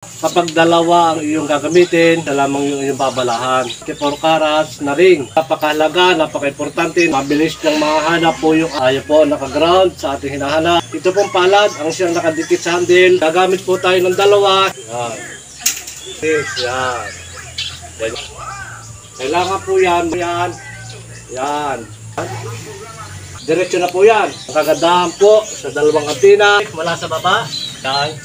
Kapag dalawa ang iyong gagamitin, isa lamang yung iyong babalahan. 24 carats na ring. Napakahalaga, napaka-importante. Mabilis niyang mahanap po yung ayaw po naka-ground sa ating hinahanap. Ito pong palad, ang siyang nakadikit sa handle. Gagamit po tayo ng dalawa. Yan. Yan. Kailangan po yan. Yan. Yan. Diretso na po yan. Kagandahan po sa dalawang antina. Mula sa baba. Yan.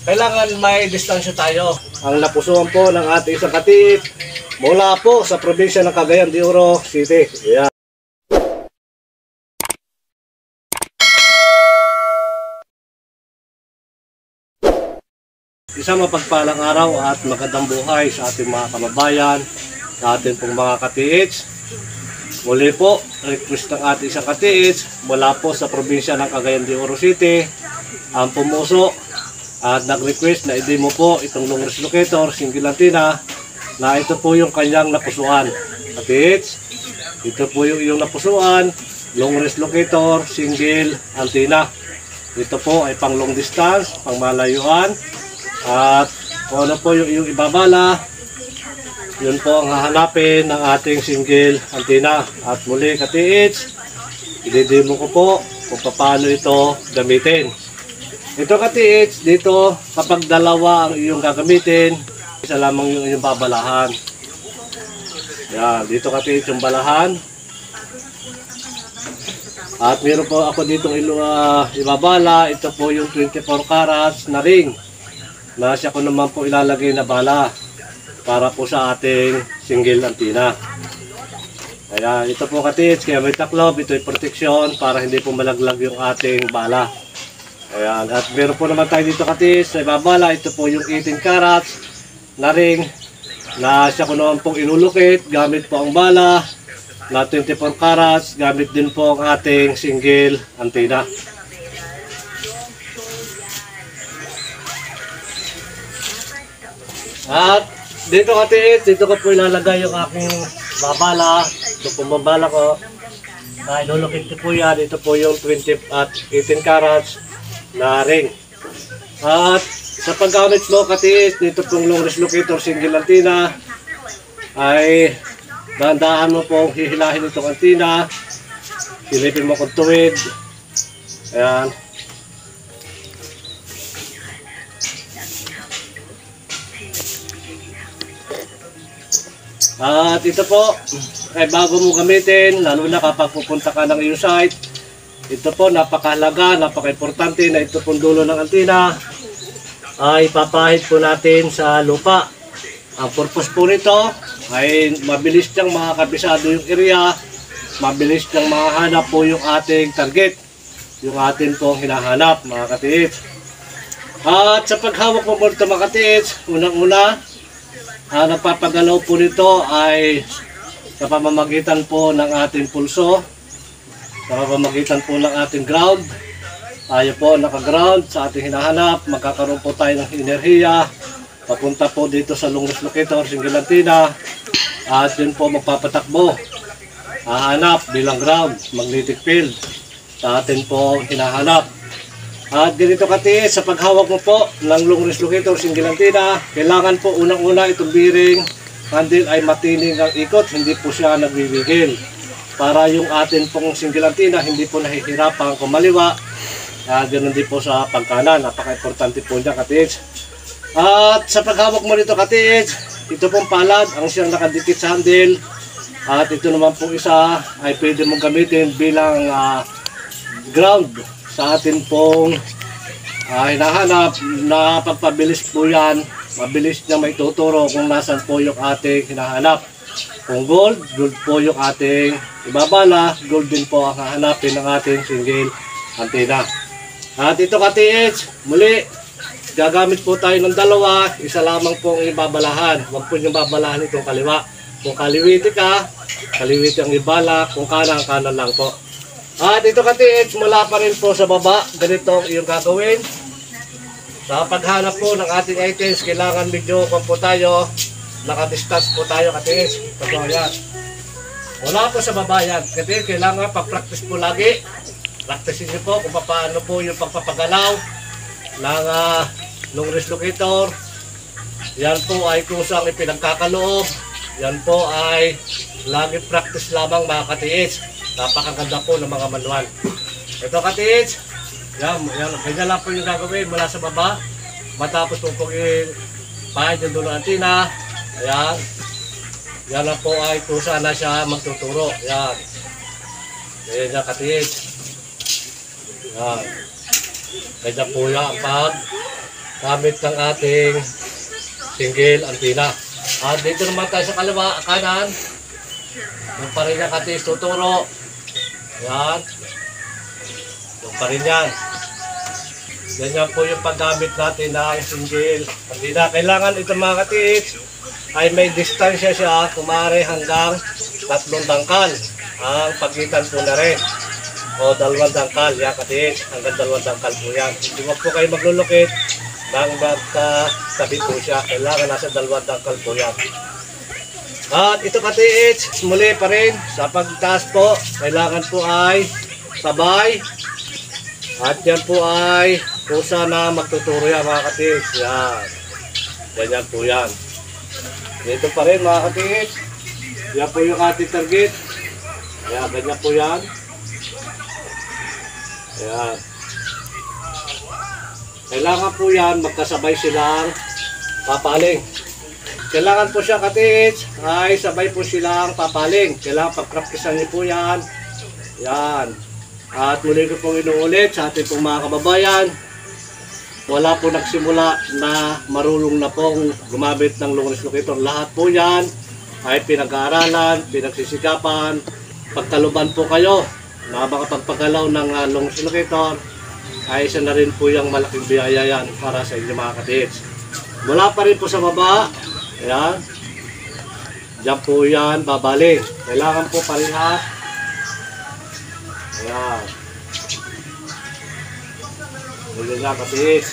Kailangan may distansya tayo. Ang napusuan po ng ating isang katiit mula po sa probinsya ng Cagayan de Oro City. Ayan. Isang mapagpalang araw at magandang buhay sa ating mga kababayan, sa ating pong mga katiits. Muli po, request ng ating isang katiits mula po sa probinsya ng Cagayan de Oro City, ang pumuso at nag-request na i-demo mo po itong long wrist locator, single antenna, na ito po yung kanyang napusuan. Katiits, ito po yung iyong napusuan, long wrist locator, single antenna. Ito po ay pang long distance, pang malayuan, at kung ano po yung iyong ibabala, yun po ang hahanapin ng ating single antenna. At muli katiits, i-demo ko po kung paano ito gamitin. Ito katiits, dito kapag dalawa ang iyong gagamitin, isa lamang yung iyong babalahan. Yan, dito katiits yung balahan. At meron po ako ditong ibabala, ito po yung 24 carats na ring. Na siya ko naman po ilalagay na bala para po sa ating single antenna. Kaya ito po katiits, kaya may taklob, ito ay proteksyon para hindi po malaglag yung ating bala. Ayan, at meron po naman tayo dito katiits sa ibabala, ito po yung 18 carats na ring na siya ko naman pong inulukit, gamit po ang bala na 24 carats, gamit din po ang ating single antenna. At dito katiits, dito ko po ilalagay yung aking babala, ito po babala ko, na inulukit ko po yan, ito po yung 20 at 18 carats na ring. At sa paggamit mo katiits, dito pong long wrist locator single antenna, ay dahan-dahan mo pong hihilahin itong antenna, silipin mo kung tuwid. Ayan. At ito po ay bago mo gamitin, lalo na kapag pupunta ka ng iyong site, ito po napakahalaga, napaka-importante na ito pong dulo ng antenna ay papahid po natin sa lupa. Ang purpose po nito ay mabilis niyang makakabisado yung area, mabilis niyang makahanap po yung ating target, yung ating pong hinahanap mga katiits. At sa paghawak mo po ito mga katiits, unang-una, nagpapagalaw po nito ay sa pamamagitan po ng ating pulso, sa pamamagitan po ng ating ground. Tayo po naka-ground sa ating hinahanap, magkakaroon po tayo ng enerhiya papunta po dito sa long wrist locator, single antenna, at yun po magpapatakbo, hahanap bilang ground, magnetic field sa atin po hinahanap. At ganito katiis, sa paghawak mo po ng long wrist locator, single antenna, kailangan po unang-una itong bearing handle ay matining ang ikot, hindi po siya nagbibigil. Para yung atin pong single antenna hindi po nahihirapan kumaliwa. Ganoon din po sa pagkanan, napaka-importante po niya katiis. At sa paghawak mo nito katiis, ito pong palad ang siyang nakadikit sa handle. At ito naman pong isa ay pwede mong gamitin bilang ground sa atin pong hinahanap na pagpabilis po yan. Mabilis niya may tuturo kung nasan po yung ating hinahanap. Kung gold, gold po yung ating ibabala, gold din po ang hahanapin ng ating single antenna. At ito katiits, muli, gagamit po tayo ng dalawa, isa lamang po ang ibabalahan. Huwag po yung babalahan itong kaliwa. Kung kaliwiti ka, kaliwiti ang ibala, kung kanan, kanan lang po. At ito katiits, mula pa rin po sa baba, ganito ang iyong gagawin. Sa paghanap po ng ating items, kailangan medyo po tayo, nakadistance po tayo katiis. Totoo yan. Wala po sa baba yan. Katiis, kailangan pag-practice po lagi. Practice niyo po kung paano po yung pagpapagalaw ng long range locator. Yan po ay kusang ipinagkakaloob. Yan po ay lagi practice lamang mga katiits. Napakaganda po ng mga manual. Ito katiits. Yan, ganyan lang po yung gagawin mula sa baba. Matapos po pong ipahid yung dulo ng antina. Ayan. Yan lang po ay kusa na siya magtuturo. Yan. Ganyan niya katiits. Yan. Ganyan po yan ang paggamit ng ating single antina. At dito naman tayo sa kanan. Yung pa rin yan katiits tuturo. Yan. Yung pa rin yan. Ganyan po yung paggamit natin ng single antina. Kailangan ito mga katiits ay may distansya siya kumare hanggang 3 dangkal. Ang pagitan po na rin. O 2 dangkal. Yan katiits. Hanggang 2 dangkal po yan. Hindi mo po kayo maglulukit nang magkatabi po siya. Kailangan nasa 2 dangkal po yan. At ito katiits, muli pa rin sa pagtaas po, kailangan po ay sabay. At yan po ay kusa na magtuturo yan mga katiits. Yan. Ganyan po yan. Dito pa rin mga katiits. Yan po yung ating target. Yan, ganyan po yan. Yan. Kailangan po yan magkasabay silang papaling. Kailangan po siya katiits ay sabay po silang papaling. Kailangan pagpraktisan niyo po yan. Yan. At muli ko pong inuulit sa ating pong mga kababayan. Wala po nagsimula na marunong na pong gumamit ng long range locator. Lahat po yan ay pinag-aaralan, pinagsisikapan. Pagkaluban po kayo na makapagpagalaw ng long range locator ay isa na rin po yung malaking biyaya yan para sa inyo mga katiits. Mula pa rin po sa baba. Ayan. Diyan po yan, babalik. Kailangan po parehas. Ayan. Ayan na katiits.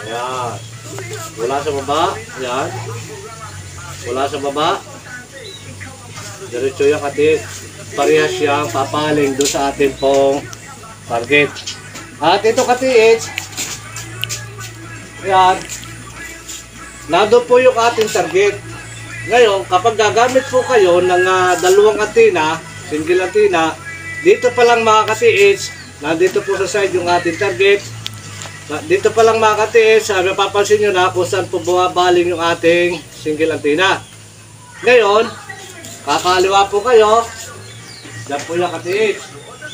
Ayan. Mula sa baba. Ayan. Mula sa baba. Diretso yung katiits. Parehas siyang papaling doon sa ating pong target. At ito katiits. Ayan. Nandun po yung ating target. Ngayon, kapag gagamit po kayo ng 2 antina, single antina, dito pa lang mga katiits, nandito po sa side yung ating target. Dito pa lang mga katiits, mapapansin nyo na kung saan po bumabaling yung ating single antina. Ngayon, kakaliwa po kayo, dyan po yung katiits.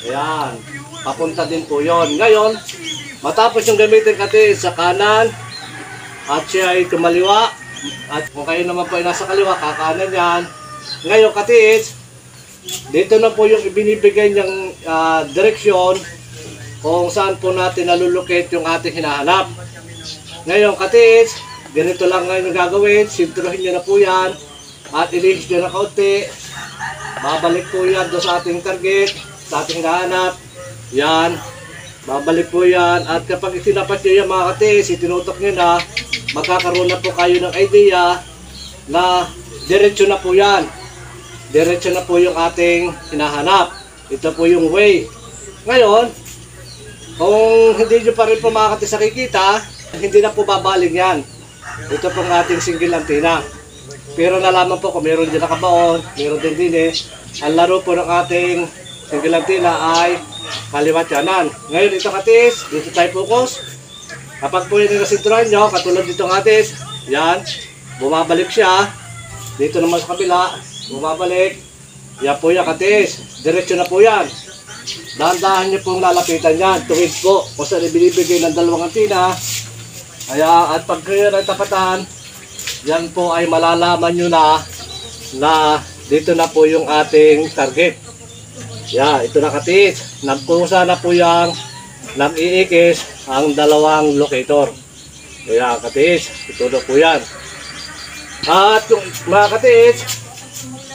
Ayan, papunta din po yon. Ngayon, matapos yung gamitin katiits sa kanan, at siya ay kumaliwa. At kung kayo naman po ay nasa kaliwa, kakanan yan. Ngayon katiits, dito na po yung ibinibigay niyang direksyon kung saan po natin nalulukit yung ating hinahanap. Ngayon katiits, ganito lang ngayon yung gagawin. Sinturuhin nyo na po yan. At ilihis nyo na kaunti. Babalik po yan doon sa ating target, sa ating hinahanap. Yan. Babalik po yan. At kapag itinapat nyo yan mga katiits, itinutok nyo na, magkakaroon na po kayo ng idea na diretso na po yan. Diretso na po yung ating hinahanap. Ito po yung way. Ngayon, kung hindi nyo pa rin po mga katiits nakikita, hindi na po babaling yan. Ito pong ating single antina. Pero nalaman po kung meron din nakabaon, meron din din eh. Ang laro po ng ating single antina ay kaliwat kanan. Ngayon ito katiits, dito tayo focus. Kapag po yung nasinturan nyo, katulad dito ng atis, yan, bumabalik siya. Dito naman sa kabila, bumabalik. Yan po yung katis. Diretso na po yan. Dahan-dahan nyo pong lalapitan yan. Tuwid po. Kung saan ibinibigay ng 2 antina. Kaya, at pag kayo natapatan, yan po ay malalaman nyo na dito na po yung ating target. Yan, ito na katis. Nagkusa na po yung nag-iikis ang 2 locator. Kaya katiits, ito na po yan. At kung mga katiits,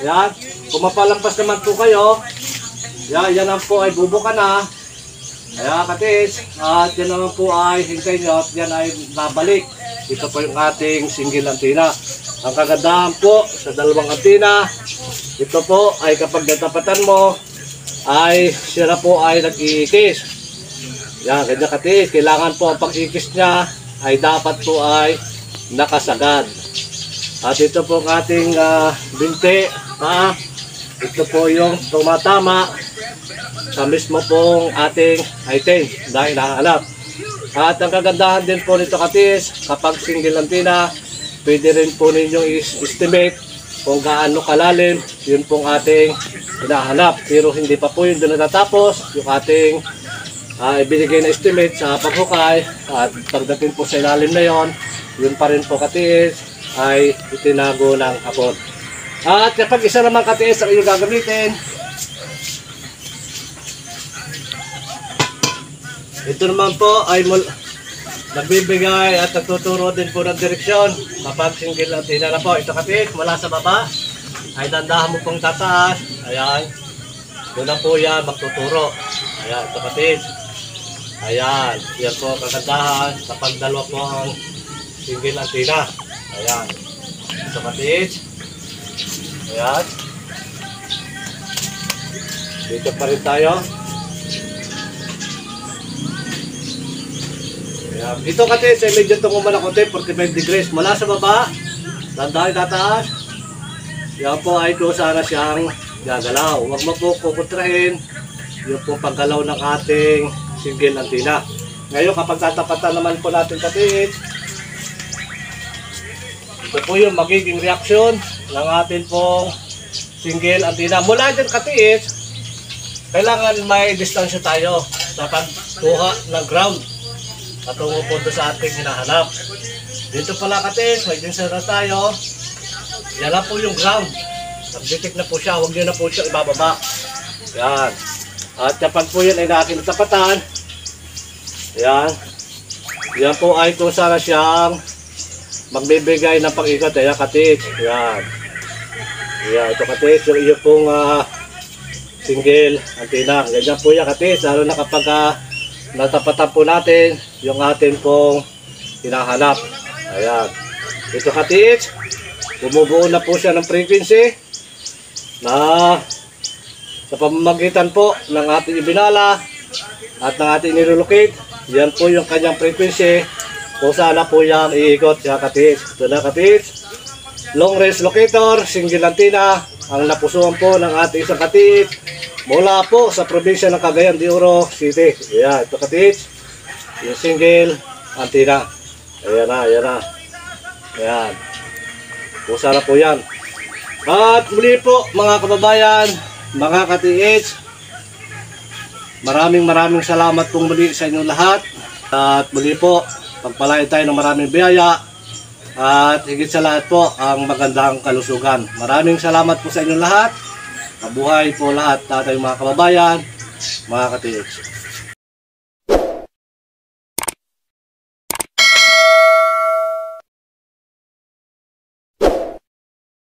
yan, kung mapalampas naman po kayo, yan ang po ay bubuka na. Kaya katiits, at yan naman po ay hintay nyo at yan ay babalik. Ito po yung ating single antina. Ang kagandahan po sa 2 antina, ito po ay kapag natapatan mo, ay siya na po ay nag-iikis. Yan, ganyan katiis. Kailangan po ang pag-ikis niya ay dapat po ay nakasagad. At ito po ang ating binti. Ito po yung tumatama sa mismo pong ating item na hinahanap. At ang kagandahan din po nito katiis, kapag single antenna, pwede rin po ninyong estimate kung gaano kalalim yun pong ating hinahanap. Pero hindi pa po yun doon natatapos yung ating ibinigay na estimate sa paghukay. At pagdating po sa ilalim na yon, yun pa rin po katiis ay itinago ng hapon. At kapag isa naman katiis ang inyong gagamitin, ito naman po ay nagbibigay at nagtuturo din po ng direksyon kapag single antenna na po. Ito katiis mula sa baba ay dandahan mo pong tataas. Ayan, doon na po yan magtuturo. Ayan, ito katiis. Ayan, yan po kagandahan kapag dalawa po ang single antenna. Ayan, ito katiis. Ayan, dito pa rin tayo. Ayan. Ito katiis ay medyo tumuman ako 45 degrees mula sa baba, dandahan tataas. Yan po ay ito sana siyang gagalaw. Huwag mo po kukontrahin yung po paggalaw ng ating single antenna. Ngayon kapag tatapatan naman po natin katiis, ito po yung magiging reaksyon ng atin pong single antenna. Mula dyan katiis, kailangan may distansya tayo sa pagkuha ng ground patungo po sa ating hinahanap. Dito pala katiis, may distansya na tayo. Yan lang po yung ground. Nag-detect na po siya, huwag nyo na po siya ibababa. Yan. At kapag po yan ay nakinatapatan, yan. Yan po ay kung sana siyang magbibigay ng pag-ikot. Ayan katiis. Yan. Yan, ito katiis. Yung iyo pong single antenna. Ganyan po yan katiis. Lalo na kapag natapatan po natin yung atin pong hinahanap. Ayan. Ito katiis. Bumubuo na po siya ng frequency na sa pamamagitan po ng ating ibinala at ng ating nilolocate. Yan po yung kanyang frequency kung sana po yung iikot siya katiis. Ito na katiis. Long range locator, single antenna, ang napusuan po ng ating isang katiis mula po sa probinsya ng Cagayan de Oro City. Ayan, ito katiis. Yung single antenna. Ayan na, ayan na. Ayan. Pusa na po yan. At muli po mga kababayan, mga katiis, maraming salamat pong muli sa inyong lahat. At muli po, pagpalain tayo ng maraming biyaya at higit sa lahat po ang magandang kalusugan. Maraming salamat po sa inyong lahat. Mabuhay po lahat tatay mga kababayan, mga katiis.